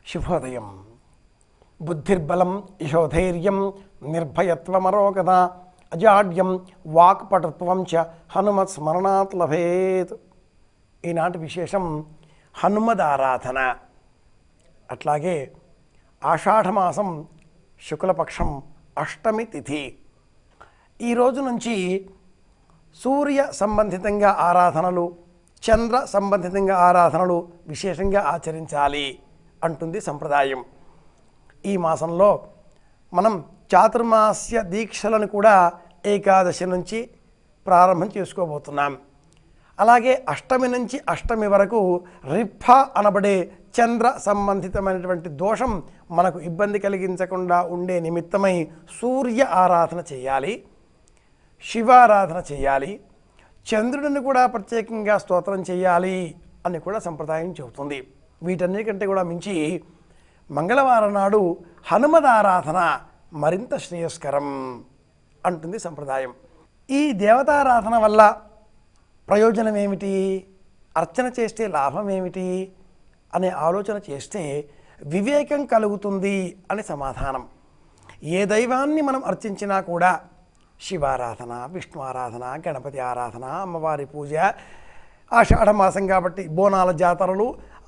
శుభోదయం. బుద్ధిర్బలం యశోధైర్యం నిర్భయత్వమరోగత అజాడ్యం వాక్పటుత్వం చ హనుమత్ స్మరణాత్ లభేత్. ఈనాటి విశేషం హనుమద్ ఆరాధన. అట్లాగే ఆషాఢమాసం శుక్లపక్షం అష్టమి తిథి. ఈరోజు నుంచి సూర్య సంబంధితంగా ఆరాధనలు, చంద్ర సంబంధితంగా ఆరాధనలు విశేషంగా ఆచరించాలి అంటుంది సంప్రదాయం. ఈ మాసంలో మనం చాతుర్మాస్య దీక్షలను కూడా ఏకాదశి నుంచి ప్రారంభం చేసుకోబోతున్నాం. అలాగే అష్టమి నుంచి అష్టమి వరకు రిఫ అనబడే చంద్ర సంబంధితమైనటువంటి దోషం మనకు ఇబ్బంది కలిగించకుండా ఉండే నిమిత్తమై సూర్య ఆరాధన చేయాలి, శివారాధన చేయాలి, చంద్రుడిని కూడా ప్రత్యేకంగా స్తోత్రం చేయాలి అని కూడా సంప్రదాయం చెబుతుంది. వీటన్నిటికంటే కూడా మించి మంగళవారం నాడు హనుమద్ ఆరాధన మరింత శ్రేయస్కరం అంటుంది సంప్రదాయం. ఈ దేవతారాధన వల్ల ప్రయోజనం ఏమిటి, అర్చన చేస్తే లాభం ఏమిటి అనే ఆలోచన చేస్తే వివేకం కలుగుతుంది అని సమాధానం. ఏ దైవాన్ని మనం అర్చించినా కూడా శివారాధన, విష్ణు ఆరాధన, గణపతి ఆరాధన, అమ్మవారి పూజ, ఆషాఢమాసం కాబట్టి బోనాల జాతరలు,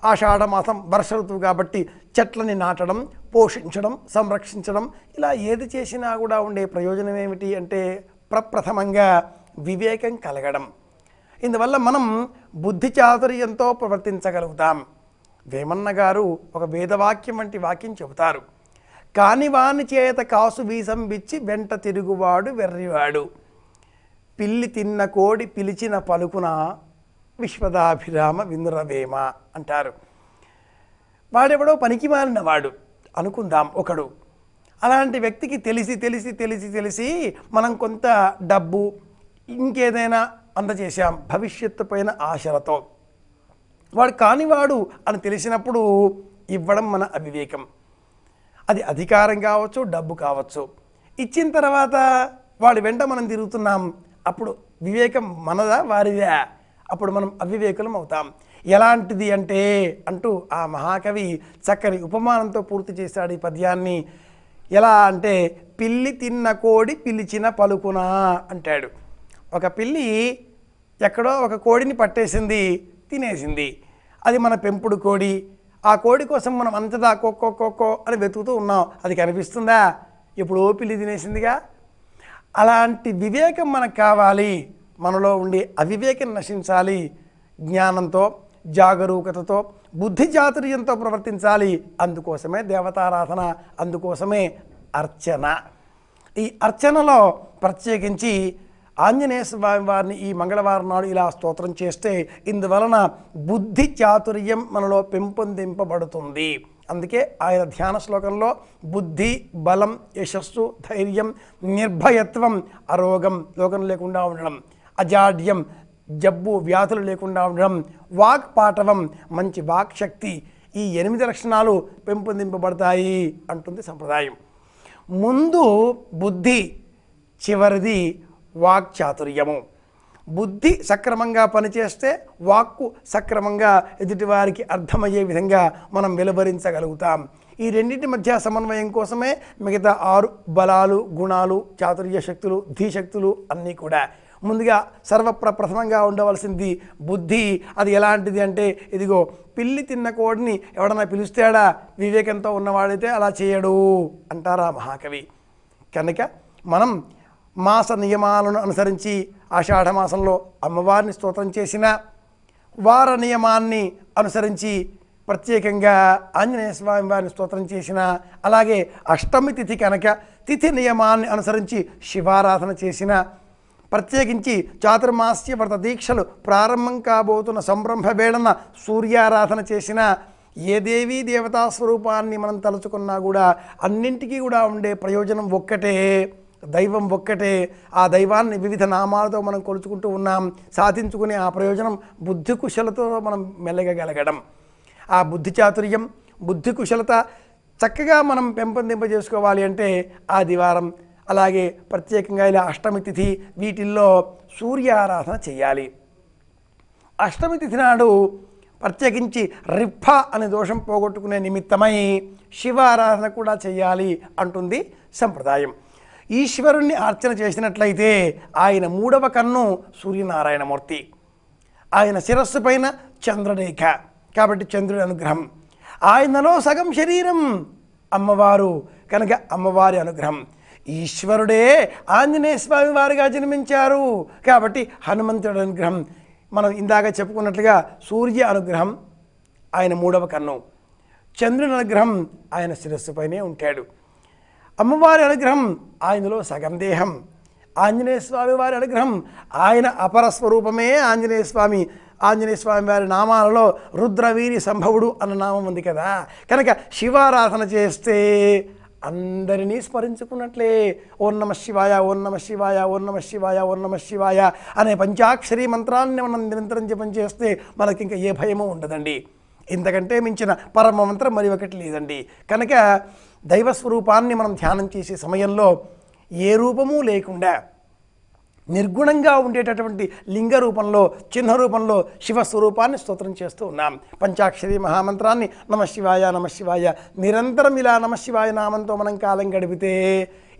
ఆషాఢమాసం వర్ష ఋతువు కాబట్టి చెట్లని నాటడం, పోషించడం, సంరక్షించడం, ఇలా ఏది చేసినా కూడా ఉండే ప్రయోజనం ఏమిటి అంటే ప్రప్రథమంగా వివేకం కలగడం. ఇందువల్ల మనం బుద్ధి చాతుర్యంతో ప్రవర్తించగలుగుతాం. వేమన్న గారు ఒక వేదవాక్యం వంటి వాక్యం చెబుతారు. కానివాని చేత కాసు వీసం బిచ్చి వెంట తిరుగువాడు వెర్రివాడు, పిల్లి తిన్న కోడి పిలిచిన పలుకున విశ్వదాభిరామ వినురవేమ అంటారు. వాడెవడో పనికి మాలినవాడు అనుకుందాం ఒకడు. అలాంటి వ్యక్తికి తెలిసి తెలిసి తెలిసి తెలిసి మనం కొంత డబ్బు ఇంకేదైనా అందజేశాం భవిష్యత్తు పైన ఆశలతో. వాడు కానివాడు అని తెలిసినప్పుడు ఇవ్వడం మన అవివేకం. అది అధికారం కావచ్చు, డబ్బు కావచ్చు. ఇచ్చిన తర్వాత వాడి వెంట మనం తిరుగుతున్నాం. అప్పుడు వివేకం మనదా వారిదా? అప్పుడు మనం అవివేకులం అవుతాం. ఎలాంటిది అంటే అంటూ ఆ మహాకవి చక్కని ఉపమానంతో పూర్తి చేశాడు ఈ పద్యాన్ని. ఎలా అంటే పిల్లి తిన్న కోడి పిలిచిన పలుకునా అంటాడు. ఒక పిల్లి ఎక్కడో ఒక కోడిని పట్టేసింది, తినేసింది. అది మన పెంపుడు కోడి. ఆ కోడి కోసం మనం అంతదా కొక్కో అని వెతుకుతూ ఉన్నాం. అది కనిపిస్తుందా? ఎప్పుడో పిల్లి తినేసిందిగా. అలాంటి వివేకం మనకు కావాలి. మనలో ఉండే అవివేకం నశించాలి. జ్ఞానంతో, జాగరూకతతో, బుద్ధి చాతుర్యంతో ప్రవర్తించాలి. అందుకోసమే దేవతారాధన, అందుకోసమే అర్చన. ఈ అర్చనలో ప్రత్యేకించి ఆంజనేయ స్వామి వారిని ఈ మంగళవారం నాడు ఇలా స్తోత్రం చేస్తే ఇందువలన బుద్ధి చాతుర్యం మనలో పెంపొందింపబడుతుంది. అందుకే ఆయన ధ్యాన శ్లోకంలో బుద్ధి, బలం, యశస్సు, ధైర్యం, నిర్భయత్వం, అరోగం, రోగం లేకుండా ఉండడం, అజాడ్యం, జబ్బు వ్యాధులు లేకుండా ఉండడం, వాక్ పాటవం, మంచి వాక్ శక్తి, ఈ 8 లక్షణాలు పెంపొందింపబడతాయి అంటుంది సంప్రదాయం. ముందు బుద్ధి, చివరిది వాక్ చాతుర్యము. బుద్ధి సక్రమంగా పనిచేస్తే వాక్కు సక్రమంగా ఎదుటివారికి అర్థమయ్యే విధంగా మనం వెలువరించగలుగుతాం. ఈ రెండింటి మధ్య సమన్వయం కోసమే మిగతా 6 బలాలు, గుణాలు, చాతుర్య శక్తులు, ధీశక్తులు అన్నీ కూడా. ముందుగా సర్వప్రథమంగా ఉండవలసింది బుద్ధి. అది ఎలాంటిది అంటే ఇదిగో పిల్లి తిన్న కోడిని ఎవడన్నా పిలుస్తాడా? వివేకంతో ఉన్నవాడైతే అలా చేయడు అంటారా మహాకవి. కనుక మనం మాస నియమాలను అనుసరించి ఆషాఢమాసంలో అమ్మవారిని స్తోత్రం చేసిన, వార నియమాన్ని అనుసరించి ప్రత్యేకంగా ఆంజనేయ స్వామి వారిని స్తోత్రం చేసిన, అలాగే అష్టమి తిథి కనుక తిథి నియమాన్ని అనుసరించి శివారాధన చేసిన, ప్రత్యేకించి చాతుర్మాస్య వ్రత దీక్షలు ప్రారంభం కాబోతున్న సంరంభ వేళన సూర్యారాధన చేసిన, ఏ దేవీ దేవతా స్వరూపాన్ని మనం తలుచుకున్నా కూడా అన్నింటికీ కూడా ఉండే ప్రయోజనం ఒక్కటే, దైవం ఒక్కటే. ఆ దైవాన్ని వివిధ నామాలతో మనం కొలుచుకుంటూ ఉన్నాం. సాధించుకునే ఆ ప్రయోజనం బుద్ధి కుశలతో మనం మెల్లగగలగడం. ఆ బుద్ధి చాతుర్యం, బుద్ధి కుశలత చక్కగా మనం పెంపొందింపజేసుకోవాలి అంటే ఆదివారం, అలాగే ప్రత్యేకంగా ఇలా అష్టమి తిథి, వీటిల్లో సూర్య ఆరాధన చేయాలి. అష్టమి తిథి నాడు ప్రత్యేకించి రిఫ అనే దోషం పోగొట్టుకునే నిమిత్తమై శివారాధన కూడా చేయాలి అంటుంది సంప్రదాయం. ఈశ్వరుణ్ణి అర్చన చేసినట్లయితే ఆయన 3వ కన్ను సూర్యనారాయణమూర్తి, ఆయన శిరస్సు పైన చంద్రరేఖ కాబట్టి చంద్రుడి అనుగ్రహం, ఆయనలో సగం శరీరం అమ్మవారు కనుక అమ్మవారి అనుగ్రహం, ఈశ్వరుడే ఆంజనేయ స్వామి వారిగా జన్మించారు కాబట్టి హనుమంతుడి అనుగ్రహం. మనం ఇందాక చెప్పుకున్నట్లుగా సూర్య అనుగ్రహం ఆయన 3వ కన్ను, చంద్రుని అనుగ్రహం ఆయన శిరస్సుపైనే ఉంటాడు, అమ్మవారి అనుగ్రహం ఆయనలో సగం దేహం, ఆంజనేయ స్వామి వారి అనుగ్రహం ఆయన అపర స్వరూపమే ఆంజనేయ స్వామి. ఆంజనేయ స్వామి వారి నామాలలో రుద్రవీరి సంభవుడు అన్న నామం ఉంది కదా, కనుక శివారాధన చేస్తే అందరినీ స్మరించుకున్నట్లే. ఓం నమ శివాయ, ఓం నమ శివాయ, ఓం నమ శివాయ, ఓం నమ శివాయ అనే పంచాక్షరీ మంత్రాన్ని మనం నిరంతరం జపం చేస్తే మనకి ఇంకా ఏ భయమూ ఉండదండి. ఇంతకంటే మించిన పరమ మంత్రం మరి ఒకటి లేదండి. కనుక దైవస్వరూపాన్ని మనం ధ్యానం చేసే సమయంలో ఏ రూపము లేకుండా నిర్గుణంగా ఉండేటటువంటి లింగ రూపంలో చిహ్న రూపంలో శివస్వరూపాన్ని స్తోత్రం చేస్తూ ఉన్నాం. పంచాక్షరి మహామంత్రాన్ని నమ శివాయ నమ శివాయ నిరంతరం ఇలా నమ శివాయ నామంతో మనం కాలం గడిపితే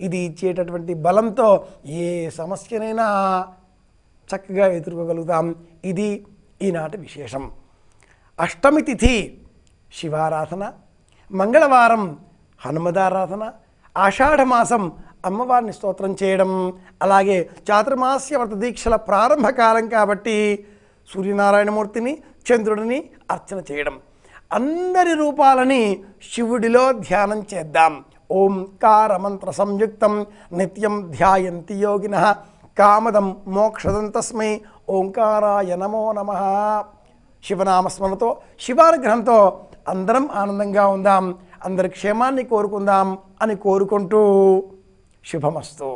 ఇది ఇచ్చేటటువంటి బలంతో ఏ సమస్యనైనా చక్కగా ఎదుర్కోగలుగుతాం. ఇది ఈనాటి విశేషం. అష్టమి తిథి శివారాధన, మంగళవారం హనుమదారాధన, ఆషాఢమాసం అమ్మవారిని స్తోత్రం చేయడం, అలాగే చాతుర్మాస్య వ్రత దీక్షల ప్రారంభకాలం కాబట్టి సూర్యనారాయణమూర్తిని చంద్రుడిని అర్చన చేయడం, అందరి రూపాలని శివుడిలో ధ్యానం చేద్దాం. ఓంకార మంత్ర సంయుక్తం నిత్యం ధ్యాయంతి యోగినః కామదం మోక్షదం తస్మై ఓంకారాయ నమో నమః. శివనామస్మరణతో శివానుగ్రహంతో అందరం ఆనందంగా ఉందాం, అందరి క్షేమాన్ని కోరుకుందాం అని కోరుకుంటూ శుభమస్తు.